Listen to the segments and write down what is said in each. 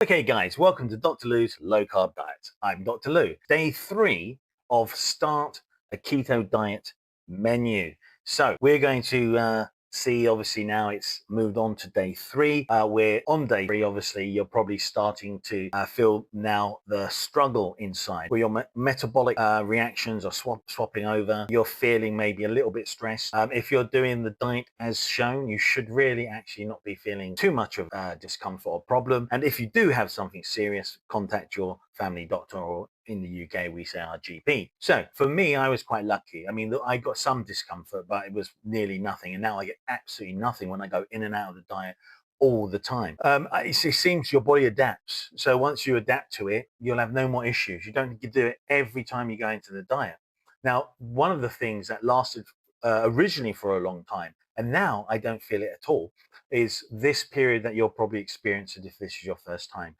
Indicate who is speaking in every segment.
Speaker 1: Okay, guys, welcome to Dr. Lou's Low Carb Diet. I'm Dr. Lou. Day 3 of Start a Keto Diet menu. So we're going to see, obviously, now it's moved on to day 3. We're on day 3. Obviously, you're probably starting to feel now the struggle inside where your metabolic reactions are swapping over. You're feeling maybe a little bit stressed. If you're doing the diet as shown, you should really actually not be feeling too much of discomfort or problem. And if you do have something serious, contact your family doctor, or in the UK we say our GP. So for me, I was quite lucky. I mean, I got some discomfort, but it was nearly nothing. And now I get absolutely nothing when I go in and out of the diet all the time. It seems your body adapts. So once you adapt to it, you'll have no more issues. You don't need to do it every time you go into the diet. Now, one of the things that lasted originally for a long time, and now I don't feel it at all, is this period that you'll probably experience if this is your first time.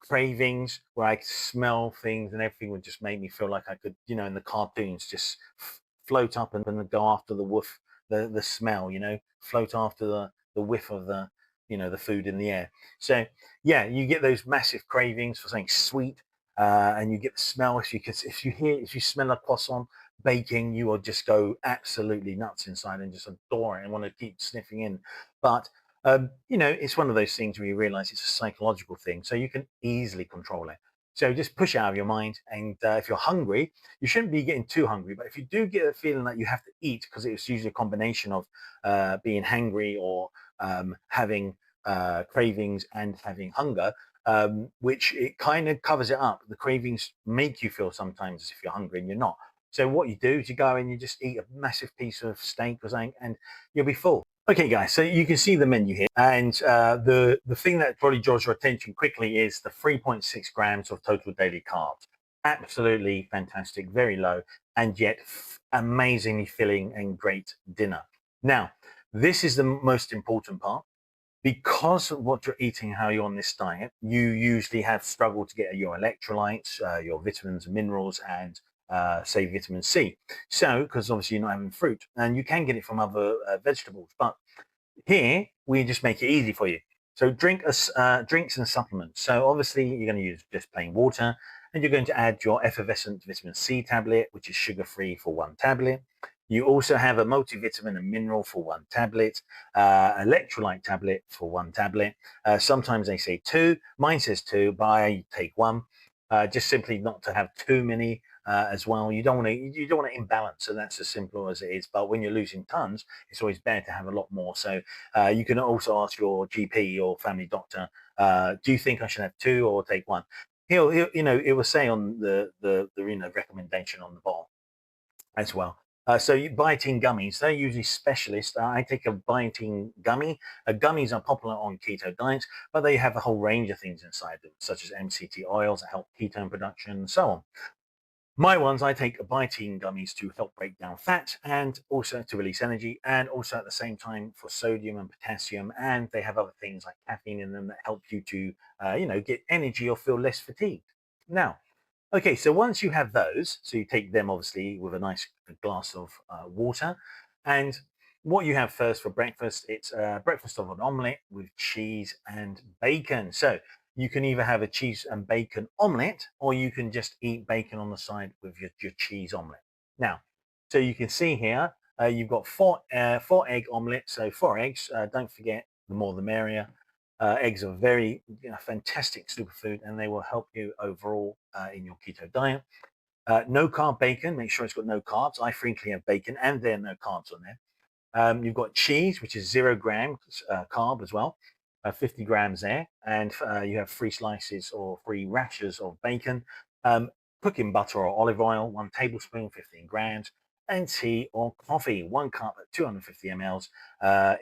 Speaker 1: Cravings, where I could smell things and everything would just make me feel like I could, in the cartoons, just float up and go after the woof, the smell, float after the whiff of the food in the air. So yeah, you get those massive cravings for something sweet, and you get the smell. If you smell a croissant baking, you will just go absolutely nuts inside and just adore it and want to keep sniffing in. But it's one of those things where you realize it's a psychological thing, so you can easily control it. So just push it out of your mind. And if you're hungry, you shouldn't be getting too hungry. But if you do get a feeling that you have to eat, because it's usually a combination of being hangry or having cravings and having hunger, which it kind of covers it up. The cravings make you feel sometimes as if you're hungry and you're not. So what you do is you go and you just eat a massive piece of steak or something, and you'll be full. Okay, guys, so you can see the menu here, and the thing that probably draws your attention quickly is the 3.6 grams of total daily carbs. Absolutely fantastic, very low, and yet amazingly filling and great dinner. Now, this is the most important part. Because of what you're eating, how you're on this diet, you usually have struggled to get your electrolytes, your vitamins and minerals, and say vitamin C. So, because obviously you're not having fruit, and you can get it from other vegetables, but here we just make it easy for you. So drinks and supplements. So obviously you're going to use just plain water, and you're going to add your effervescent vitamin C tablet, which is sugar-free, for 1 tablet. You also have a multivitamin and mineral for 1 tablet, electrolyte tablet for 1 tablet. Sometimes they say 2. Mine says 2, but I take 1. Just simply not to have too many as well. You don't want to imbalance, so that's as simple as it is. But when you're losing tons, it's always better to have a lot more. So you can also ask your GP or family doctor, do you think I should have 2 or take 1? It will say on the recommendation on the bottle as well. So biotin gummies, they're usually specialist. I take a biotin gummy. Gummies are popular on keto diets, but they have a whole range of things inside them, such as MCT oils that help ketone production and so on. My ones, I take biotin gummies to help break down fat and also to release energy, and also at the same time for sodium and potassium. And they have other things like caffeine in them that help you to, get energy or feel less fatigued. Now, okay, so once you have those, so you take them obviously with a nice glass of water, and what you have first for breakfast, it's breakfast of an omelette with cheese and bacon. So you can either have a cheese and bacon omelette, or you can just eat bacon on the side with your cheese omelette. Now, so you can see here, you've got four egg omelette, so 4 eggs. Don't forget, the more the merrier. Eggs are very fantastic superfood, and they will help you overall in your keto diet. No carb bacon, make sure it's got no carbs. I frequently have bacon and there are no carbs on there. You've got cheese, which is 0 grams carb as well, 50 grams there. And you have 3 slices or 3 rashers of bacon. Cooking butter or olive oil, 1 tablespoon, 15 grams. And tea or coffee, 1 cup at 250 mLs.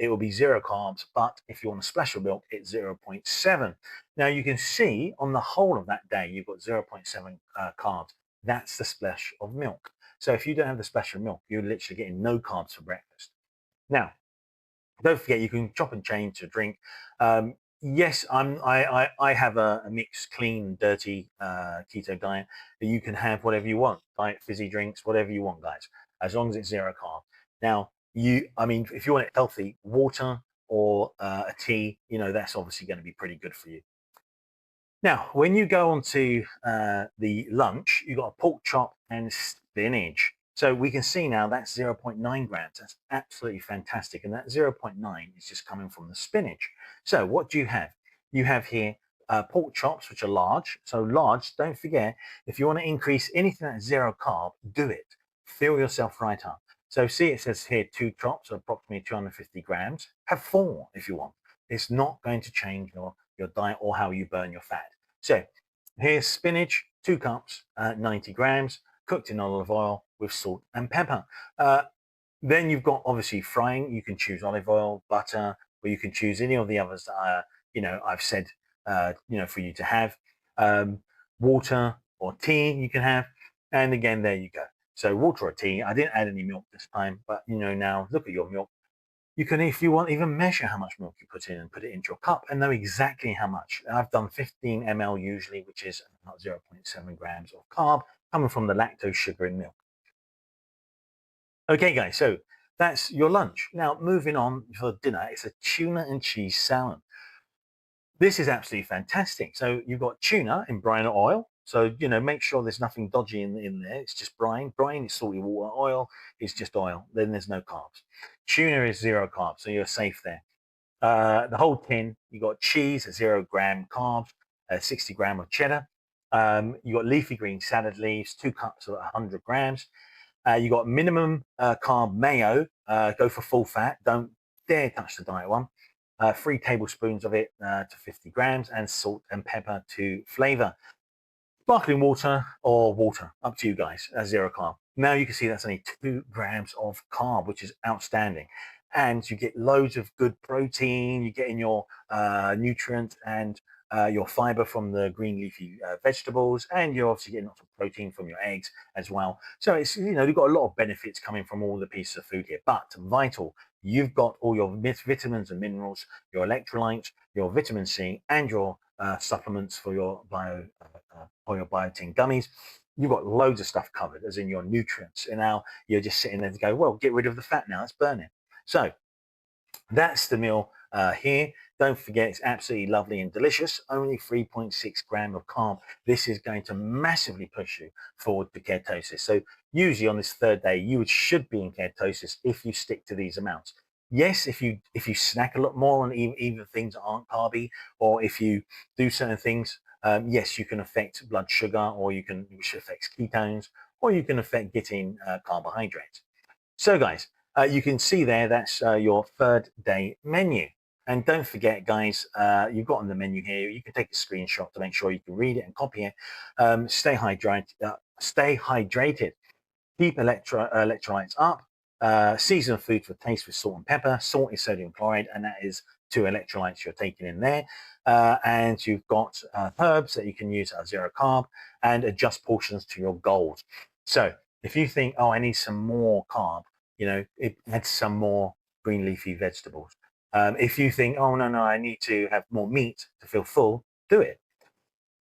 Speaker 1: It will be 0 carbs, but if you want a splash of milk, it's 0.7. Now you can see on the whole of that day, you've got 0.7 carbs. That's the splash of milk. So if you don't have the splash of milk, you're literally getting no carbs for breakfast. Now, don't forget you can chop and change to drink. Yes, I have a mixed, clean, dirty keto diet. But you can have whatever you want, diet fizzy drinks, whatever you want, guys, as long as it's 0 carb. Now, if you want it healthy, water or a tea, that's obviously going to be pretty good for you. Now, when you go on to the lunch, you've got a pork chop and spinach. So we can see now that's 0.9 grams. That's absolutely fantastic. And that 0.9 is just coming from the spinach. So what do you have? You have here pork chops, which are large. So large, don't forget, if you want to increase anything that's zero carb, do it. Fill yourself right up. So see, it says here 2 chops, so approximately 250 grams. Have 4 if you want. It's not going to change your diet or how you burn your fat. So here's spinach, 2 cups, 90 grams, cooked in olive oil with salt and pepper. Then you've got obviously frying. You can choose olive oil, butter, or you can choose any of the others that I've said for you to have. Water or tea you can have. And again, there you go. So water or tea. I didn't add any milk this time, but now look at your milk. You can, if you want, even measure how much milk you put in and put it into your cup and know exactly how much. I've done 15 ml usually, which is about 0.7 grams of carb coming from the lactose sugar in milk. Okay, guys, so that's your lunch. Now, moving on for dinner, it's a tuna and cheese salad. This is absolutely fantastic. So you've got tuna in brine or oil. So, make sure there's nothing dodgy in there. It's just brine. Brine is salty water. Oil is just oil. Then there's no carbs. Tuna is zero carbs, so you're safe there. The whole tin, you got cheese, 0 gram carbs, 60 gram of cheddar. You got leafy green salad leaves, 2 cups of 100 grams. You got minimum carb mayo. Go for full fat. Don't dare touch the diet one. 3 tablespoons of it to 50 grams, and salt and pepper to flavor. Sparkling water or water, up to you guys, 0 carb. Now you can see that's only 2 grams of carb, which is outstanding. And you get loads of good protein, you get in your nutrients and your fiber from the green leafy vegetables, and you're obviously getting lots of protein from your eggs as well. So it's, you've got a lot of benefits coming from all the pieces of food here, but vital. You've got all your vitamins and minerals, your electrolytes, your vitamin C, and your supplements for your biotin gummies. You've got loads of stuff covered, as in your nutrients. And now you're just sitting there to go, well, get rid of the fat now, let's burn it. So that's the meal here. Don't forget, it's absolutely lovely and delicious. Only 3.6 gram of carb. This is going to massively push you forward to ketosis. So usually on this 3rd day, you should be in ketosis if you stick to these amounts. Yes, if you snack a lot more on even things that aren't carby, or if you do certain things, yes, you can affect blood sugar, or which affects ketones, or you can affect getting carbohydrates. So guys, you can see there, that's your 3rd day menu. And don't forget, guys, you've got on the menu here, you can take a screenshot to make sure you can read it and copy it. Stay hydrated. Keep electrolytes up. Season food for taste with salt and pepper. Salt is sodium chloride, and that is 2 electrolytes you're taking in there. And you've got herbs that you can use as 0 carb, and adjust portions to your goals. So if you think, oh, I need some more carb, it adds some more green leafy vegetables. If you think, oh, no, I need to have more meat to feel full, do it.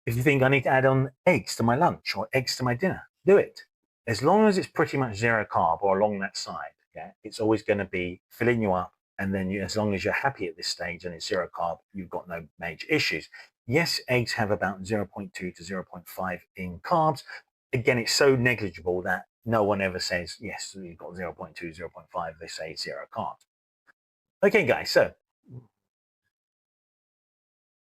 Speaker 1: If you think I need to add on eggs to my lunch or eggs to my dinner, do it. As long as it's pretty much 0 carb or along that side, yeah, it's always going to be filling you up. And then as long as you're happy at this stage and it's 0 carb, you've got no major issues. Yes, eggs have about 0.2 to 0.5 in carbs. Again, it's so negligible that no one ever says, yes, you've got 0.2, 0.5. They say 0 carbs. Okay, guys, so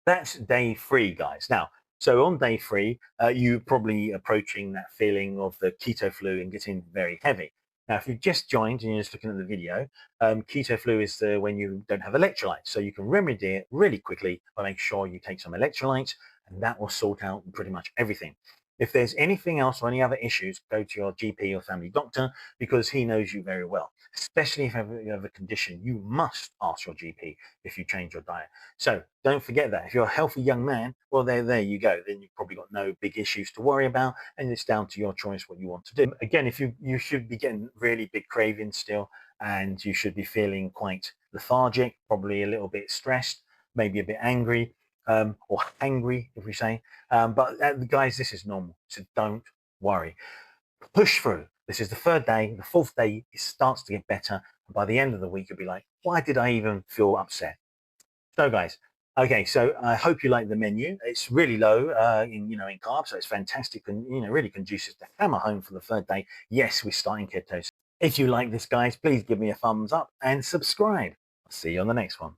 Speaker 1: that's day 3, guys. Now, so on day 3, you're probably approaching that feeling of the keto flu and getting very heavy. Now, if you've just joined and you're just looking at the video, keto flu is when you don't have electrolytes. So you can remedy it really quickly by making sure you take some electrolytes, and that will sort out pretty much everything. If there's anything else or any other issues, go to your GP or family doctor, because he knows you very well. Especially if you have a condition, you must ask your GP if you change your diet. So don't forget that. If you're a healthy young man, well, there you go. Then you've probably got no big issues to worry about, and it's down to your choice what you want to do. Again, if you should be getting really big cravings still, and you should be feeling quite lethargic, probably a little bit stressed, maybe a bit angry, or hangry, if we say. But guys, this is normal, so don't worry. Push through. This is the 3rd day. The 4th day, it starts to get better. And by the end of the week, you'll be like, why did I even feel upset? So guys, Okay, so I hope you like the menu. It's really low in carbs, so it's fantastic and really conducive to hammer home for the third day. Yes, we're starting keto. If you like this, guys, please give me a thumbs up and subscribe. I'll see you on the next one.